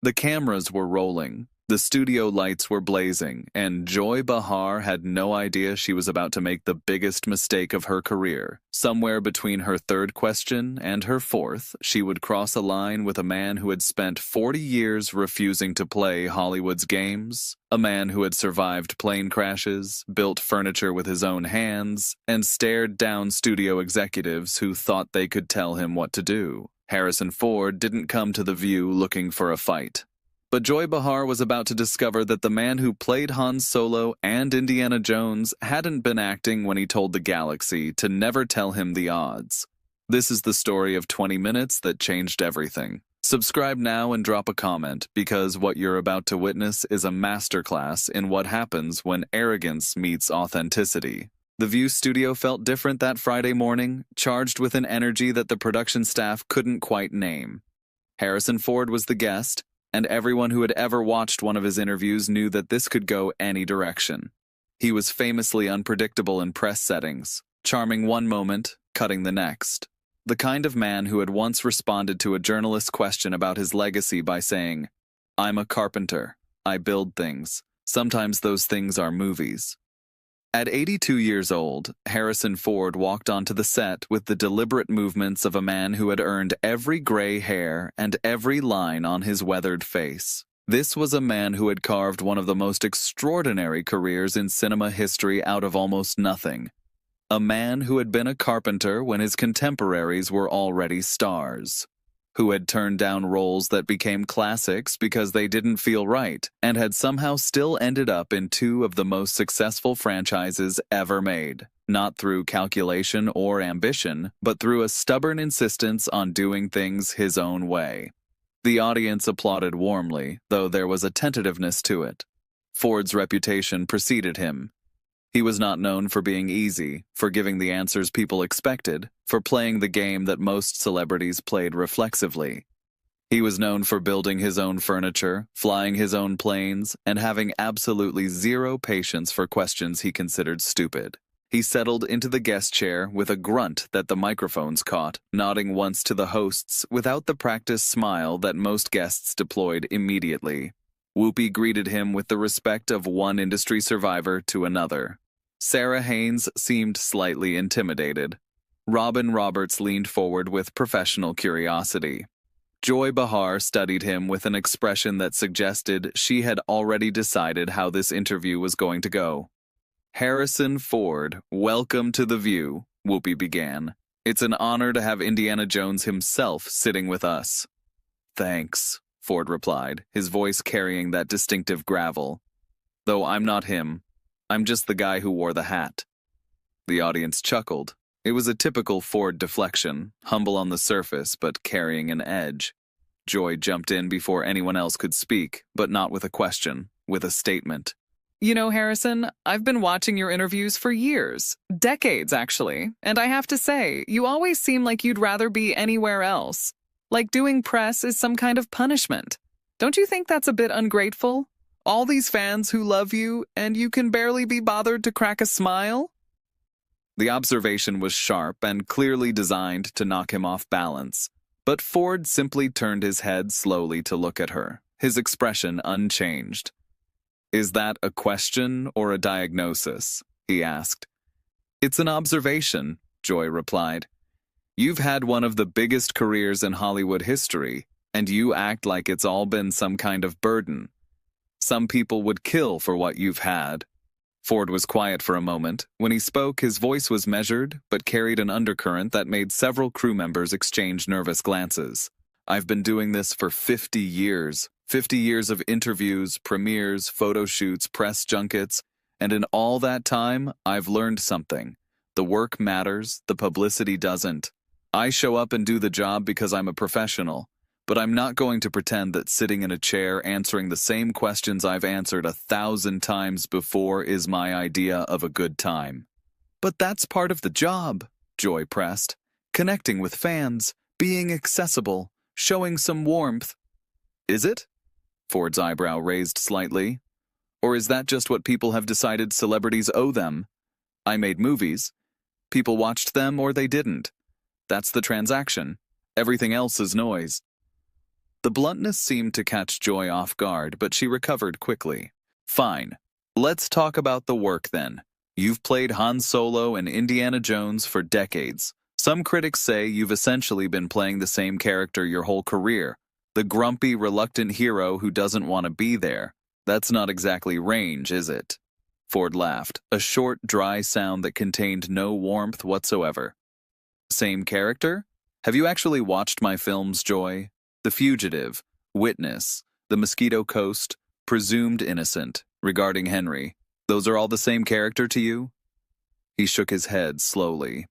The cameras were rolling, the studio lights were blazing, and Joy Behar had no idea she was about to make the biggest mistake of her career. Somewhere between her third question and her fourth, she would cross a line with a man who had spent 40 years refusing to play Hollywood's games, a man who had survived plane crashes, built furniture with his own hands, and stared down studio executives who thought they could tell him what to do. Harrison Ford didn't come to The View looking for a fight. But Joy Behar was about to discover that the man who played Han Solo and Indiana Jones hadn't been acting when he told the galaxy to never tell him the odds. This is the story of 20 minutes that changed everything. Subscribe now and drop a comment, because what you're about to witness is a masterclass in what happens when arrogance meets authenticity. The View studio felt different that Friday morning, charged with an energy that the production staff couldn't quite name. Harrison Ford was the guest, and everyone who had ever watched one of his interviews knew that this could go any direction. He was famously unpredictable in press settings, charming one moment, cutting the next. The kind of man who had once responded to a journalist's question about his legacy by saying, "I'm a carpenter. I build things. Sometimes those things are movies." At 82 years old, Harrison Ford walked onto the set with the deliberate movements of a man who had earned every gray hair and every line on his weathered face. This was a man who had carved one of the most extraordinary careers in cinema history out of almost nothing. A man who had been a carpenter when his contemporaries were already stars, who had turned down roles that became classics because they didn't feel right, and had somehow still ended up in two of the most successful franchises ever made, not through calculation or ambition, but through a stubborn insistence on doing things his own way. The audience applauded warmly, though there was a tentativeness to it. Ford's reputation preceded him. He was not known for being easy, for giving the answers people expected, for playing the game that most celebrities played reflexively. He was known for building his own furniture, flying his own planes, and having absolutely zero patience for questions he considered stupid. He settled into the guest chair with a grunt that the microphones caught, nodding once to the hosts without the practiced smile that most guests deployed immediately. Whoopi greeted him with the respect of one industry survivor to another. Sarah Haynes seemed slightly intimidated. Robin Roberts leaned forward with professional curiosity. Joy Behar studied him with an expression that suggested she had already decided how this interview was going to go. "Harrison Ford, welcome to The View," Whoopi began. "It's an honor to have Indiana Jones himself sitting with us." "Thanks," Ford replied, his voice carrying that distinctive gravel. "Though I'm not him. I'm just the guy who wore the hat." The audience chuckled. It was a typical Ford deflection, humble on the surface but carrying an edge. Joy jumped in before anyone else could speak, but not with a question, with a statement. "You know, Harrison, I've been watching your interviews for years, decades actually, and I have to say, you always seem like you'd rather be anywhere else. Like doing press is some kind of punishment. Don't you think that's a bit ungrateful? All these fans who love you, and you can barely be bothered to crack a smile?" The observation was sharp and clearly designed to knock him off balance, but Ford simply turned his head slowly to look at her, his expression unchanged. "Is that a question or a diagnosis?" he asked. "It's an observation," Joy replied. "You've had one of the biggest careers in Hollywood history, and you act like it's all been some kind of burden. Some people would kill for what you've had." Ford was quiet for a moment. When he spoke, his voice was measured, but carried an undercurrent that made several crew members exchange nervous glances. "I've been doing this for 50 years. 50 years of interviews, premieres, photo shoots, press junkets, and in all that time, I've learned something. The work matters, the publicity doesn't. I show up and do the job because I'm a professional, but I'm not going to pretend that sitting in a chair answering the same questions I've answered 1,000 times before is my idea of a good time." "But that's part of the job," Joy pressed. "Connecting with fans, being accessible, showing some warmth." "Is it?" Ford's eyebrow raised slightly. "Or is that just what people have decided celebrities owe them? I made movies. People watched them or they didn't. That's the transaction. Everything else is noise." The bluntness seemed to catch Joy off guard, but she recovered quickly. Fine. Let's talk about the work then. You've played Han Solo and Indiana Jones for decades. Some critics say you've essentially been playing the same character your whole career. The grumpy, reluctant hero who doesn't want to be there. That's not exactly range, is it? Ford laughed, a short, dry sound that contained no warmth whatsoever. Same character? Have you actually watched my films, Joy? The Fugitive, Witness, The Mosquito Coast, Presumed Innocent, Regarding Henry. Those are all the same character to you? He shook his head slowly.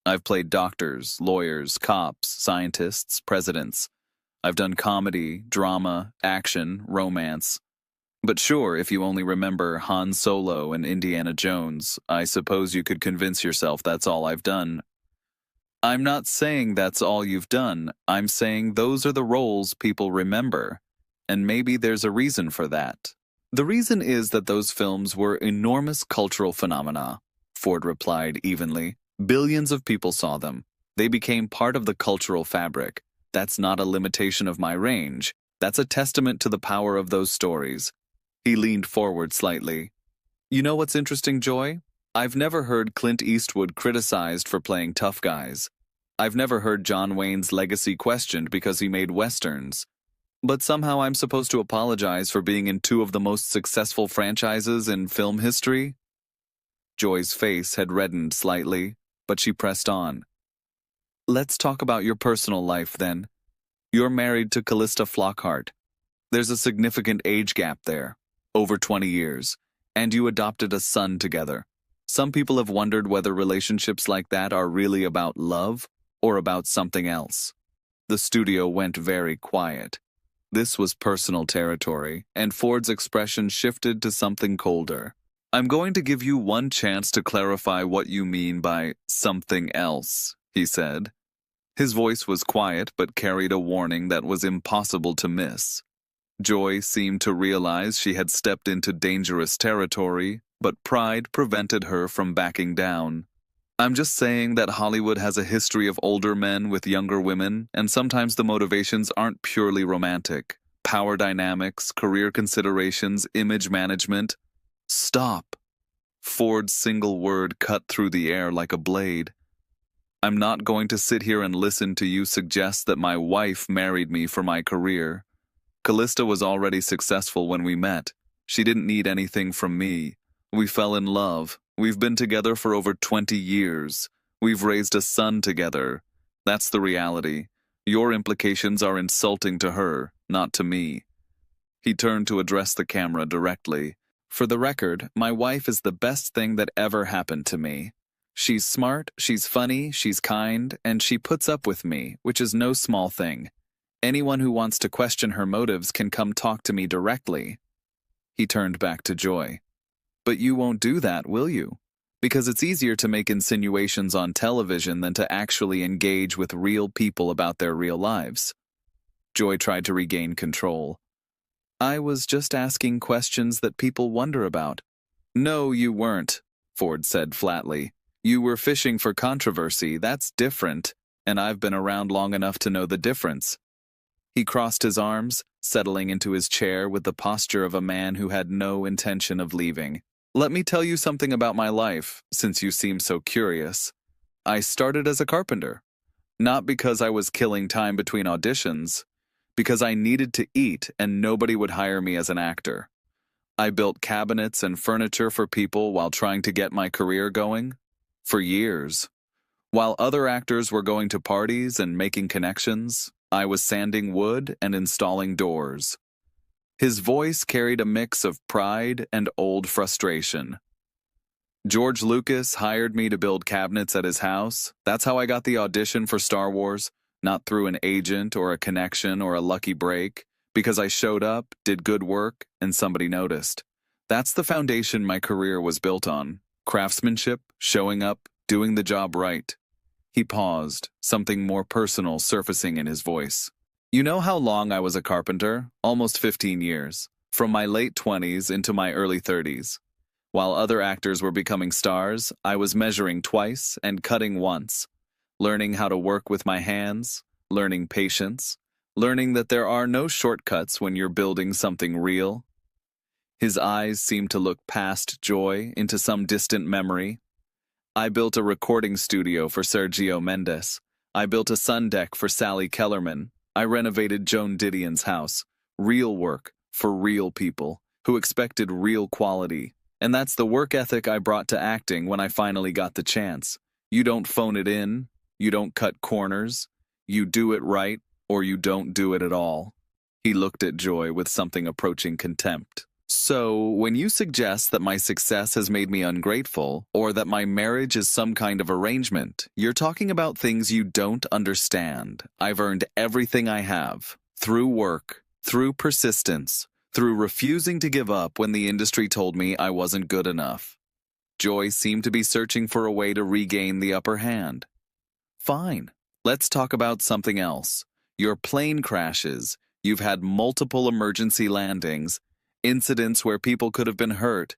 I've played doctors, lawyers, cops, scientists, presidents. I've done comedy, drama, action, romance. But sure, if you only remember Han Solo and Indiana Jones, I suppose you could convince yourself that's all I've done. I'm not saying that's all you've done. I'm saying those are the roles people remember. And maybe there's a reason for that. The reason is that those films were enormous cultural phenomena, Ford replied evenly. Billions of people saw them. They became part of the cultural fabric. That's not a limitation of my range. That's a testament to the power of those stories. He leaned forward slightly. You know what's interesting, Joy? I've never heard Clint Eastwood criticized for playing tough guys. I've never heard John Wayne's legacy questioned because he made westerns. But somehow I'm supposed to apologize for being in two of the most successful franchises in film history? Joy's face had reddened slightly, but she pressed on. Let's talk about your personal life, then. You're married to Callista Flockhart. There's a significant age gap there, over 20 years, and you adopted a son together. Some people have wondered whether relationships like that are really about love or about something else. The studio went very quiet. This was personal territory, and Ford's expression shifted to something colder. I'm going to give you one chance to clarify what you mean by something else, he said. His voice was quiet but carried a warning that was impossible to miss. Joy seemed to realize she had stepped into dangerous territory, but pride prevented her from backing down. I'm just saying that Hollywood has a history of older men with younger women, and sometimes the motivations aren't purely romantic. Power dynamics, career considerations, image management. Stop. Ford's single word cut through the air like a blade. I'm not going to sit here and listen to you suggest that my wife married me for my career. Callista was already successful when we met. She didn't need anything from me. We fell in love. We've been together for over 20 years. We've raised a son together. That's the reality. Your implications are insulting to her, not to me. He turned to address the camera directly. For the record, my wife is the best thing that ever happened to me. She's smart, she's funny, she's kind, and she puts up with me, which is no small thing. Anyone who wants to question her motives can come talk to me directly. He turned back to Joy. But you won't do that, will you? Because it's easier to make insinuations on television than to actually engage with real people about their real lives. Joy tried to regain control. I was just asking questions that people wonder about. No, you weren't, Ford said flatly. You were fishing for controversy, that's different, and I've been around long enough to know the difference. He crossed his arms, settling into his chair with the posture of a man who had no intention of leaving. Let me tell you something about my life, since you seem so curious. I started as a carpenter. Not because I was killing time between auditions, because I needed to eat and nobody would hire me as an actor. I built cabinets and furniture for people while trying to get my career going. For years. While other actors were going to parties and making connections, I was sanding wood and installing doors. His voice carried a mix of pride and old frustration. George Lucas hired me to build cabinets at his house. That's how I got the audition for Star Wars, not through an agent or a connection or a lucky break, because I showed up, did good work, and somebody noticed. That's the foundation my career was built on. Craftsmanship, showing up, doing the job right. He paused, something more personal surfacing in his voice. You know how long I was a carpenter? Almost 15 years. From my late 20s into my early 30s. While other actors were becoming stars, I was measuring twice and cutting once. Learning how to work with my hands, learning patience, learning that there are no shortcuts when you're building something real. His eyes seemed to look past Joy into some distant memory. I built a recording studio for Sergio Mendes. I built a sun deck for Sally Kellerman. I renovated Joan Didion's house. Real work for real people who expected real quality. And that's the work ethic I brought to acting when I finally got the chance. You don't phone it in. You don't cut corners. You do it right, or you don't do it at all. He looked at Joy with something approaching contempt. So, when you suggest that my success has made me ungrateful, or that my marriage is some kind of arrangement, you're talking about things you don't understand. I've earned everything I have, through work, through persistence, through refusing to give up when the industry told me I wasn't good enough. Joy seemed to be searching for a way to regain the upper hand. Fine, let's talk about something else. Your plane crashes, you've had multiple emergency landings, incidents where people could have been hurt.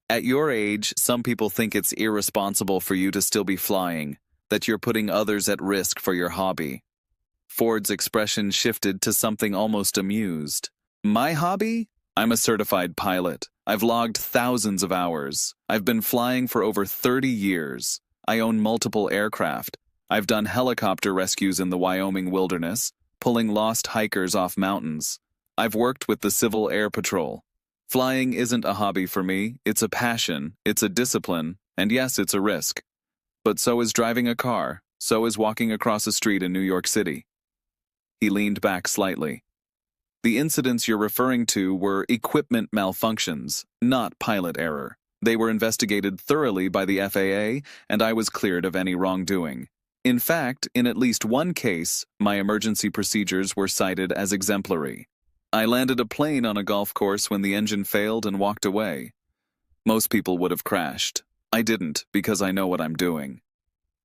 At your age, some people think it's irresponsible for you to still be flying, that you're putting others at risk for your hobby. Ford's expression shifted to something almost amused. My hobby? I'm a certified pilot. I've logged thousands of hours. I've been flying for over 30 years. I own multiple aircraft. I've done helicopter rescues in the Wyoming wilderness, pulling lost hikers off mountains. I've worked with the Civil Air Patrol. Flying isn't a hobby for me, it's a passion, it's a discipline, and yes, it's a risk. But so is driving a car, so is walking across a street in New York City. He leaned back slightly. The incidents you're referring to were equipment malfunctions, not pilot error. They were investigated thoroughly by the FAA, and I was cleared of any wrongdoing. In fact, in at least one case, my emergency procedures were cited as exemplary. I landed a plane on a golf course when the engine failed and walked away. Most people would have crashed. I didn't, because I know what I'm doing.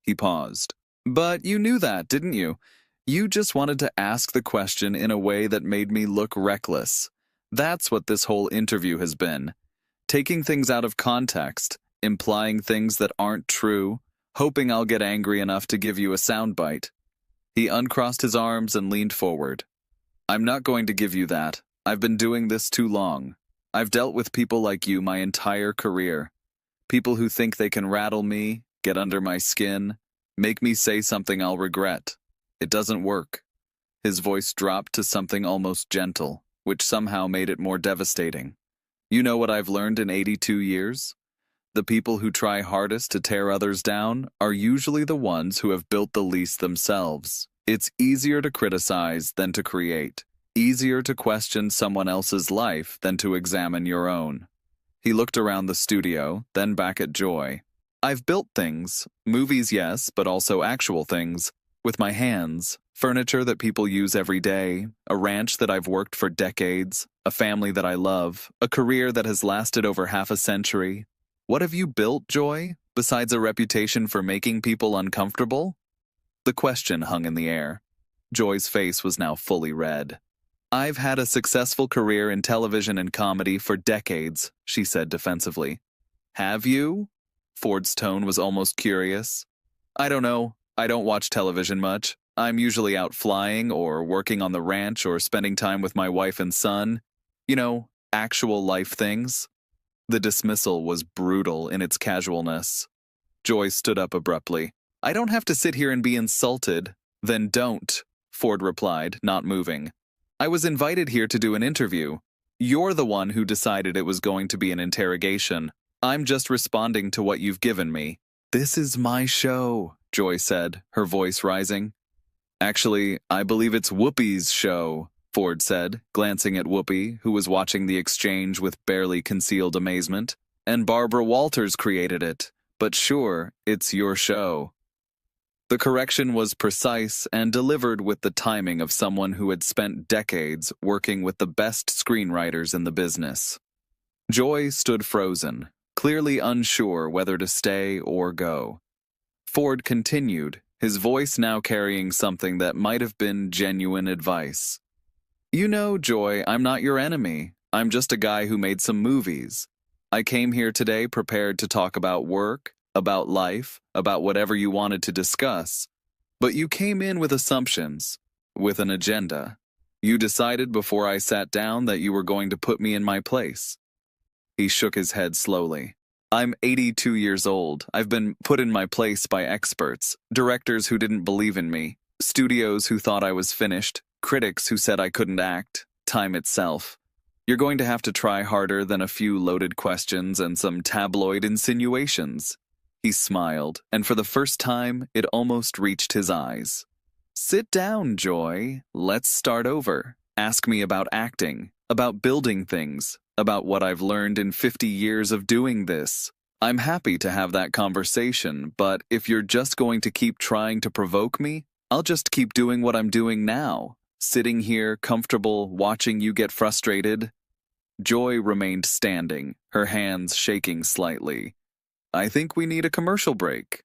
He paused. But you knew that, didn't you? You just wanted to ask the question in a way that made me look reckless. That's what this whole interview has been. Taking things out of context, implying things that aren't true, hoping I'll get angry enough to give you a soundbite. He uncrossed his arms and leaned forward. I'm not going to give you that. I've been doing this too long. I've dealt with people like you my entire career. People who think they can rattle me, get under my skin, make me say something I'll regret. It doesn't work. His voice dropped to something almost gentle, which somehow made it more devastating. You know what I've learned in 82 years? The people who try hardest to tear others down are usually the ones who have built the least themselves. It's easier to criticize than to create. Easier to question someone else's life than to examine your own. He looked around the studio, then back at Joy. I've built things. Movies, yes, but also actual things. With my hands. Furniture that people use every day. A ranch that I've worked for decades. A family that I love. A career that has lasted over half a century. What have you built, Joy, besides a reputation for making people uncomfortable? The question hung in the air. Joy's face was now fully red. I've had a successful career in television and comedy for decades, she said defensively. Have you? Ford's tone was almost curious. I don't know. I don't watch television much. I'm usually out flying or working on the ranch or spending time with my wife and son. You know, actual life things. The dismissal was brutal in its casualness. Joy stood up abruptly. I don't have to sit here and be insulted. Then don't, Ford replied, not moving. I was invited here to do an interview. You're the one who decided it was going to be an interrogation. I'm just responding to what you've given me. This is my show, Joy said, her voice rising. Actually, I believe it's Whoopi's show, Ford said, glancing at Whoopi, who was watching the exchange with barely concealed amazement. And Barbara Walters created it. But sure, it's your show. The correction was precise and delivered with the timing of someone who had spent decades working with the best screenwriters in the business. Joy stood frozen, clearly unsure whether to stay or go. Ford continued, his voice now carrying something that might have been genuine advice. You know, Joy, I'm not your enemy. I'm just a guy who made some movies. I came here today prepared to talk about work, about life, about whatever you wanted to discuss. But you came in with assumptions, with an agenda. You decided before I sat down that you were going to put me in my place. He shook his head slowly. I'm 82 years old. I've been put in my place by experts, directors who didn't believe in me, studios who thought I was finished, critics who said I couldn't act, time itself. You're going to have to try harder than a few loaded questions and some tabloid insinuations. He smiled, and for the first time, it almost reached his eyes. Sit down, Joy. Let's start over. Ask me about acting, about building things, about what I've learned in 50 years of doing this. I'm happy to have that conversation, but if you're just going to keep trying to provoke me, I'll just keep doing what I'm doing now, sitting here comfortable, watching you get frustrated. Joy remained standing, her hands shaking slightly. I think we need a commercial break.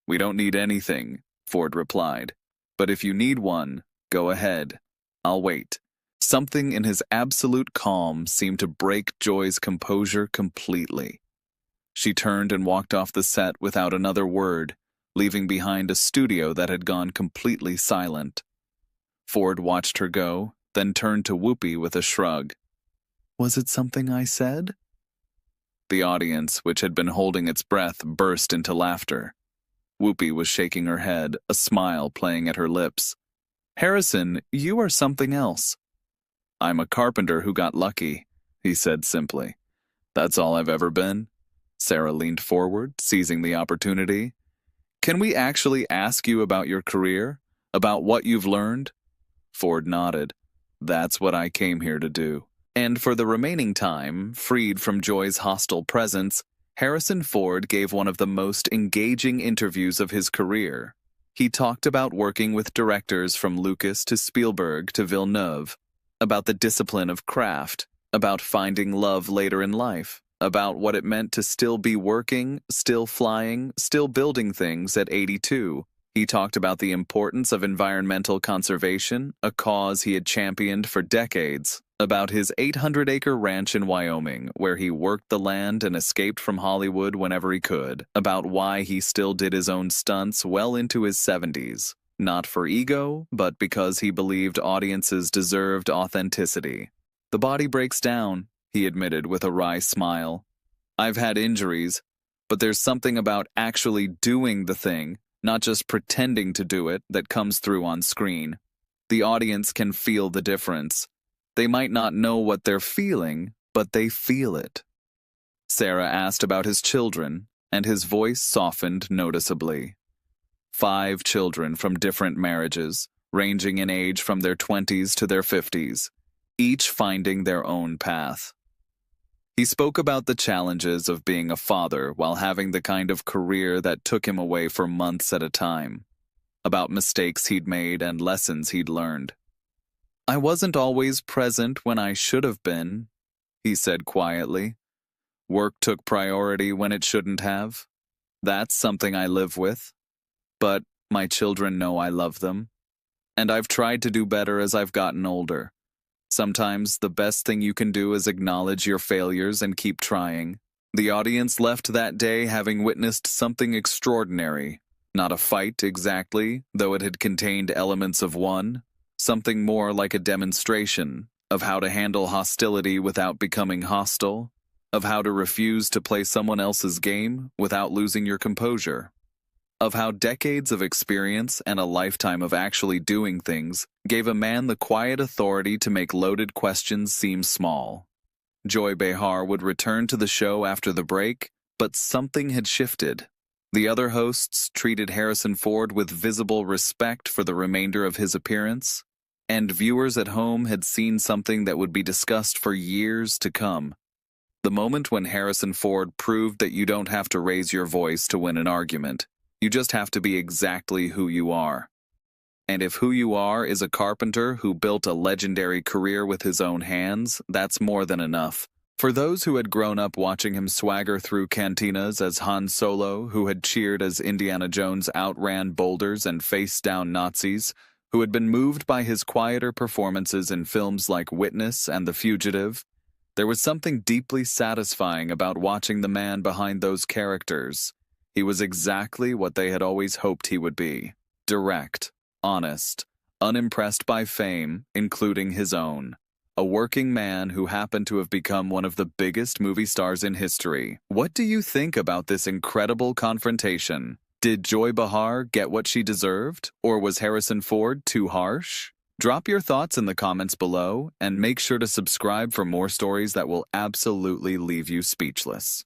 We don't need anything, Ford replied. But if you need one, go ahead. I'll wait. Something in his absolute calm seemed to break Joy's composure completely. She turned and walked off the set without another word, leaving behind a studio that had gone completely silent. Ford watched her go, then turned to Whoopi with a shrug. Was it something I said? The audience, which had been holding its breath, burst into laughter. Whoopi was shaking her head, a smile playing at her lips. Harrison, you are something else. I'm a carpenter who got lucky, he said simply. That's all I've ever been. Sarah leaned forward, seizing the opportunity. Can we actually ask you about your career? About what you've learned? Ford nodded. That's what I came here to do. And for the remaining time, freed from Joy's hostile presence, Harrison Ford gave one of the most engaging interviews of his career. He talked about working with directors from Lucas to Spielberg to Villeneuve, about the discipline of craft, about finding love later in life, about what it meant to still be working, still flying, still building things at 82. He talked about the importance of environmental conservation, a cause he had championed for decades, about his 800-acre ranch in Wyoming, where he worked the land and escaped from Hollywood whenever he could, about why he still did his own stunts well into his 70s, not for ego, but because he believed audiences deserved authenticity. The body breaks down, he admitted with a wry smile. I've had injuries, but there's something about actually doing the thing, not just pretending to do it, that comes through on screen. The audience can feel the difference. They might not know what they're feeling, but they feel it. Sarah asked about his children, and his voice softened noticeably. 5 children from different marriages, ranging in age from their 20s to their 50s, each finding their own path. He spoke about the challenges of being a father while having the kind of career that took him away for months at a time, about mistakes he'd made and lessons he'd learned. I wasn't always present when I should have been, he said quietly. Work took priority when it shouldn't have. That's something I live with. But my children know I love them. And I've tried to do better as I've gotten older. Sometimes the best thing you can do is acknowledge your failures and keep trying. The audience left that day having witnessed something extraordinary. Not a fight exactly, though it had contained elements of one. Something more like a demonstration of how to handle hostility without becoming hostile, of how to refuse to play someone else's game without losing your composure, of how decades of experience and a lifetime of actually doing things gave a man the quiet authority to make loaded questions seem small. Joy Behar would return to the show after the break, but something had shifted. The other hosts treated Harrison Ford with visible respect for the remainder of his appearance, and viewers at home had seen something that would be discussed for years to come. The moment when Harrison Ford proved that you don't have to raise your voice to win an argument. You just have to be exactly who you are. And if who you are is a carpenter who built a legendary career with his own hands, that's more than enough. For those who had grown up watching him swagger through cantinas as Han Solo, who had cheered as Indiana Jones outran boulders and faced down Nazis, who had been moved by his quieter performances in films like Witness and The Fugitive, there was something deeply satisfying about watching the man behind those characters. He was exactly what they had always hoped he would be. Direct, honest, unimpressed by fame, including his own. A working man who happened to have become one of the biggest movie stars in history. What do you think about this incredible confrontation? Did Joy Behar get what she deserved, or was Harrison Ford too harsh? Drop your thoughts in the comments below, and make sure to subscribe for more stories that will absolutely leave you speechless.